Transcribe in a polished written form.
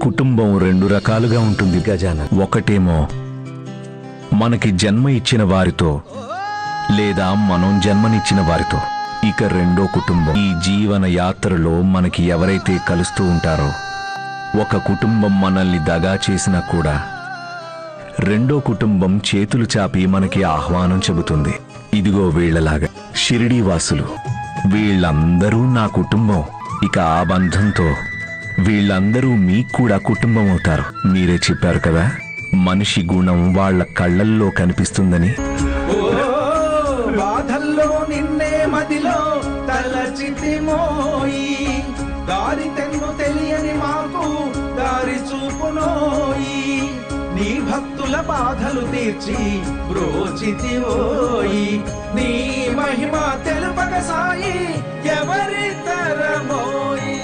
కుటుంబం రెండు రకాలుగా ఉంటుంది గజానన్. ఒకటేమో మనకి జన్మ ఇచ్చిన వారితో లేదా మనం జన్మనిచ్చిన వారితో. ఇక రెండో కుటుంబం ఈ జీవన యాత్రలో మనకి ఎవరైతే కలుస్తూ ఉంటారో. ఒక కుటుంబం మనల్ని దగా చేసినా కూడా రెండో కుటుంబం చేతులు చాపి మనకి ఆహ్వానం చెబుతుంది. ఇదిగో వీళ్లలాగా షిరిడీ వాసులు, వీళ్ళందరూ నా కుటుంబం. ఇక ఆ బంధంతో వీళ్ళందరూ మీకు కూడా కుటుంబం అవుతారు. మీరే చెప్పారు కదా, మనిషి గుణం వాళ్ళ కళ్ళల్లో కనిపిస్తుందని. బాధల్లో నిన్నే మదిలో తలచితిమోయి, దారి తెన్ను తెలియని మాకు దారి చూపునోయి, నీ భక్తుల బాధలు తీర్చి బ్రోచితివోయి, నీ మహిమ తెలుపక సాయి ఎవరి తరమోయి.